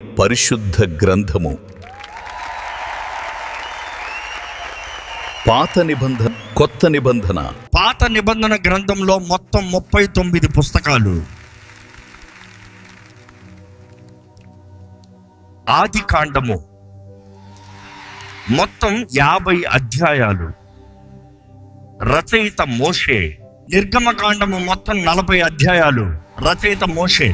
పరిశుద్ధ గ్రంథము. పాత నిబంధన, కొత్త నిబంధన. పాత నిబంధన గ్రంథంలో మొత్తం 39 పుస్తకాలు. ఆది కాండము మొత్తం 50 అధ్యాయాలు. రచయిత మోషే. నిర్గమకాండము మొత్తం 40 అధ్యాయాలు. రచయిత మోషే.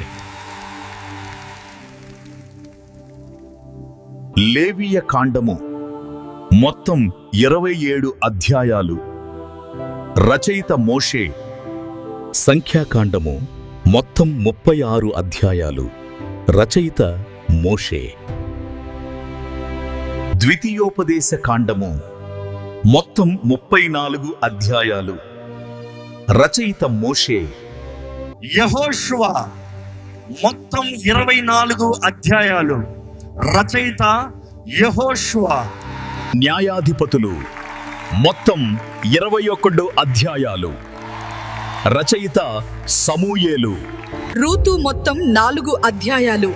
లేవియ కాండము మొత్తం 27 అధ్యాయాలు. రచయిత మోషే. సంఖ్యాకాండము మొత్తం 36 అధ్యాయాలు. రచయిత మోషే. ద్వితీయోపదేశ కాండము మొత్తం 34 అధ్యాయాలు. రచయిత మోషే. యెహోషువ మొత్తం 24 అధ్యాయాలు. రచయిత యెహోషువ. న్యాయాధిపతులు మొత్తం 21 అధ్యాయాలు. రచయిత సమూయేలు. రూతు మొత్తం 4 అధ్యాయాలు.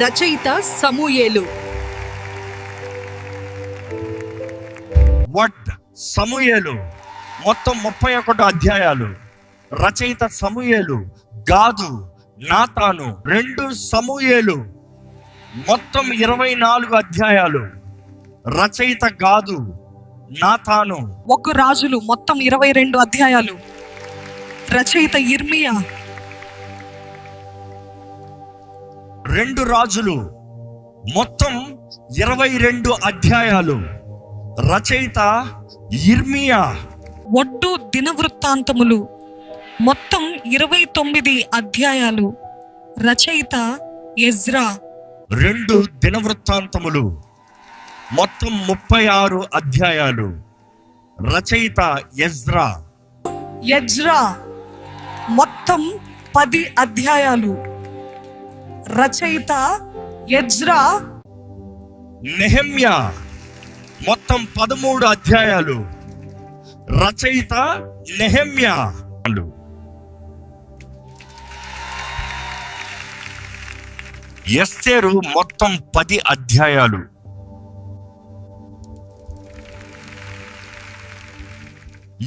రచయిత సమూయేలు. వడ్ సమూయేలు మొత్తం 31 అధ్యాయాలు. రచయిత సమూయేలు. గాదు, నాతాను 2 సమూయేలు మొత్తం 24 అధ్యాయాలు. రచయిత గాదు, నాతాను. 1 రాజులు మొత్తం 22 అధ్యాయాలు. రచయిత యిర్మియా. 2 రాజులు మొత్తం 22 అధ్యాయాలు. రచయిత యిర్మియా. ఒడ్డు దినవృత్తాంతములు మొత్తం 29 అధ్యాయాలు. రచయిత ఎజ్రా. 2 దినవృత్తాంతములు మొత్తం 36 అధ్యాయాలు. రచయిత ఎజ్రా. ఎజ్రా మొత్తం 10 అధ్యాయాలు. రచయిత ఎజ్రా. నెహెమ్యా మొత్తం 13 అధ్యాయాలు. రచయిత నెహెమ్యా. ఎస్తేరు మొత్తం 10 అధ్యాయాలు.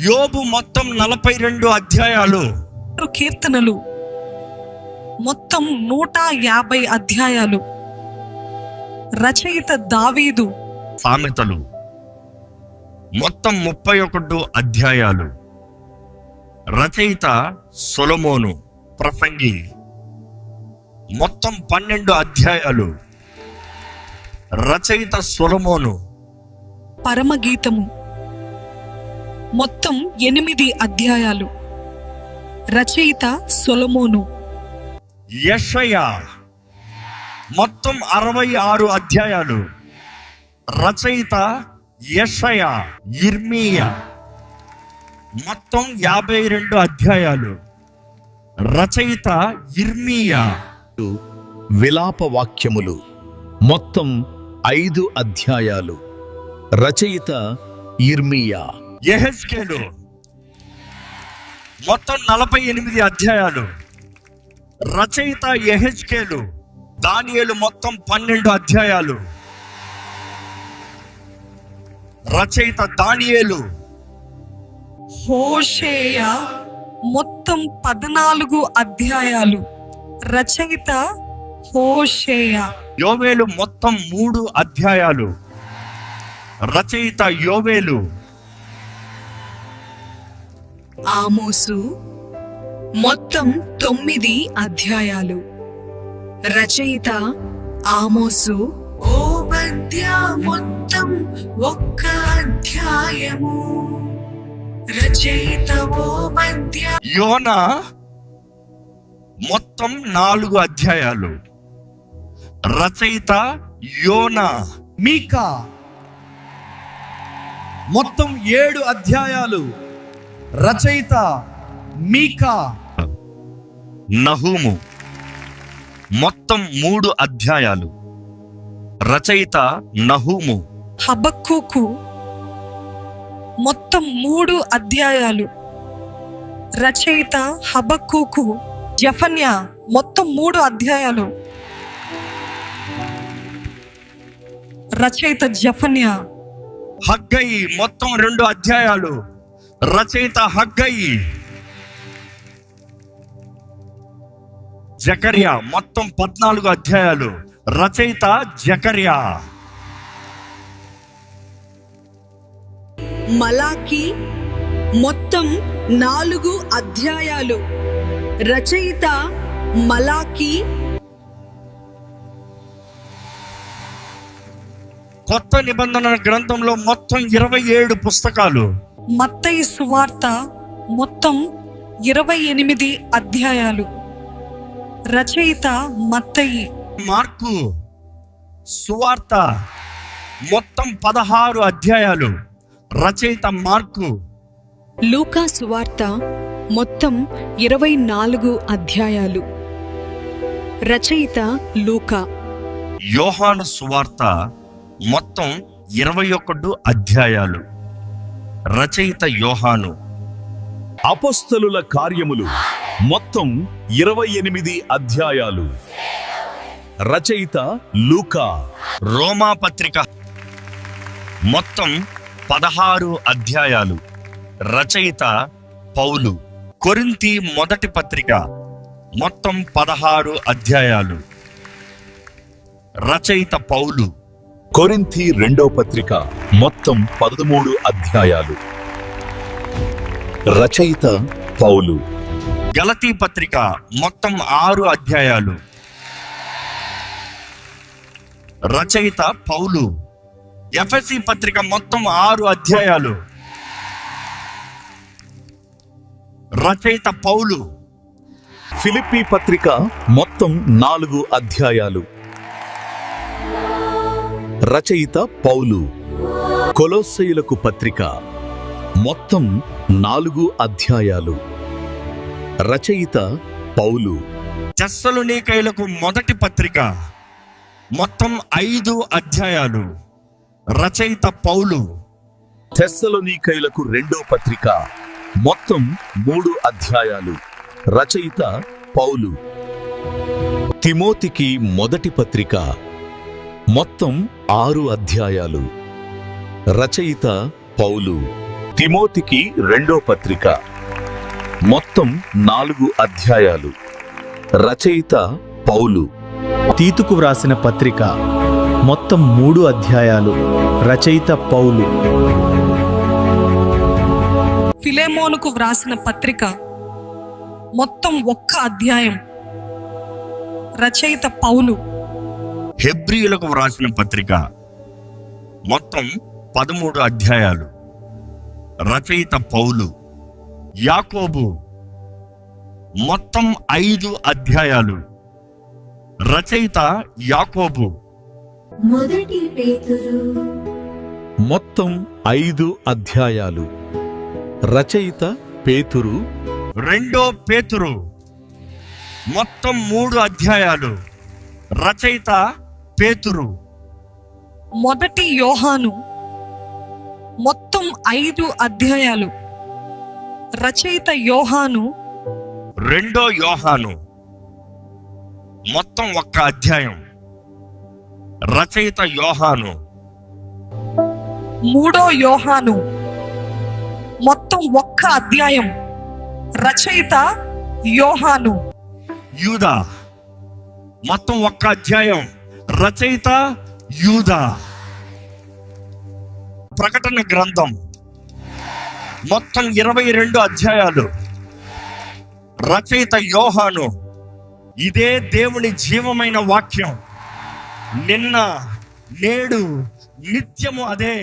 యోబు మొత్తం 42 అధ్యాయాలు. కీర్తనలు మొత్తం 150 అధ్యాయాలు. రచయిత దావీదు. సామెతలు మొత్తం 31 అధ్యాయాలు. రచయిత సొలొమోను. ప్రసంగి మొత్తం 12 అధ్యాయాలు. రచయిత సొలొమోను. పరమగీతము మొత్తం 8 అధ్యాయాలు. రచయిత సొలొమోను. యెషయా మొత్తం 66 అధ్యాయాలు. రచయిత యెషయా. యిర్మీయా మొత్తం 52 అధ్యాయాలు. రచయిత యిర్మీయా. విలాప వాక్యములు మొత్తం 5 అధ్యాయాలు. రచయిత యిర్మీయా. యెహెజ్కేలు మొత్తం 48 అధ్యాయాలు. రచయిత యెహెజ్కేలు. దానియేలు మొత్తం 12 అధ్యాయాలు. రచయిత దానియేలు. హోషేయ మొత్తం 14 అధ్యాయాలు. రచయిత హోషేయ. యోవేలు మొత్తం 3 అధ్యాయాలు. రచయిత యోవేలు. ఆమోసు మొత్తం 9 అధ్యాయాలు. రచయిత ఆమోసు. ఓబద్యా మొత్తం 1 అధ్యాయము. రచయిత ఓబద్యా. యోనా మొత్తం 4 అధ్యాయాలు. రచయిత యోనా. మీకా మొత్తం 7 అధ్యాయాలు. రచయిత మీకా. నహూము మొత్తం 3 అధ్యాయాలు. రచయిత నహూము. హబక్కూకు మొత్తం 3 అధ్యాయాలు. రచయిత హబక్కూకు. జెఫన్యా మొత్తం 3 అధ్యాయాలు. రచయిత జెఫన్యా. హగ్గయి మొత్తం 2 అధ్యాయాలు. రచయిత హగ్గయి. జకర్యా మొత్తం 14 అధ్యాయాలు. రచయిత జకర్యా. మలాకి మొత్తం 4 అధ్యాయాలు. రచయిత మలాకి. కొత్త నిబంధన గ్రంథంలో మొత్తం 27 పుస్తకాలు. మత్తయి సువార్త మొత్తం 28 అధ్యాయాలు. రచయిత మత్తయి. మార్కు సువార్త మొత్తం 16 అధ్యాయాలు. రచయిత మార్కు. లూకా సువార్త మొత్తం 24 అధ్యాయాలు. రచయిత లూకా. యోహాను సువార్త మొత్తం 21 అధ్యాయాలు. రచయిత యోహాను. అపొస్తలుల కార్యములు మొత్తం 28 అధ్యాయాలు. రచయిత లూకా. రోమా పత్రిక మొత్తం 16 అధ్యాయాలు. రచయిత పౌలు. కొరింథీ మొదటి పత్రిక మొత్తం 16 అధ్యాయాలు. రచయిత పౌలు. కొరింథీ రెండో పత్రిక మొత్తం 13 అధ్యాయాలు. రచయిత పౌలు. గలతీ పత్రిక మొత్తం 6 అధ్యాయాలు. రచయిత పౌలు. ఎఫెసీ పత్రిక మొత్తం 6 అధ్యాయాలు. రచయిత పౌలు. ఫిలిప్పీ పత్రిక మొత్తం 4 అధ్యాయాలు. రచయిత పౌలు. కొలొస్సీయులకు పత్రిక మొత్తం 4 అధ్యాయాలు. రచయిత పౌలు. తెస్సలోనికైలకు మొదటి పత్రిక మొత్తం 5 అధ్యాయాలు. రచయిత పౌలు. తెస్సలోనికైలకు రెండో పత్రిక మొత్తం 3 అధ్యాయాలు. రచయిత పౌలు. తిమోతికి మొదటి పత్రిక మొత్తం 6 అధ్యాయాలు. రచయిత పౌలు. తిమోతికి రెండో పత్రిక మొత్తం 4 అధ్యాయాలు. రచయిత పౌలు. తీతుకు వ్రాసిన పత్రిక మొత్తం 3 అధ్యాయాలు. రచయిత పౌలు. ఫిలెమోనుకు వ్రాసిన పత్రిక మొత్తం 1 అధ్యాయం. రచయిత పౌలు. హెబ్రీయులకు వ్రాసిన పత్రిక మొత్తం 13 అధ్యాయాలు. రచయిత పౌలు. యాకోబు మొత్తం 5 అధ్యాయాలు. రచయిత యాకోబు. మొదటి పేతురు మొత్తం 5 అధ్యాయాలు. రచయిత పేతురు. రెండో పేతురు మొత్తం 3 అధ్యాయాలు. రచయిత పేతురు. మొదటి యోహాను మొత్తం 5 అధ్యాయాలు. రచయిత యోహాను. రెండో యోహాను మొత్తం 1 అధ్యాయం. రచయిత యోహాను. మూడో యోహాను మొత్తం 1 అధ్యాయం. రచయిత యోహాను. యూదా మొత్తం 1 అధ్యాయం. రచయిత యూదా. ప్రకటన గ్రంథం మొత్తం 22 అధ్యాయాలు. రచయిత యోహాను. ఇదే దేవుని జీవమైన వాక్యం. నిన్న నేడు నిత్యము అదే.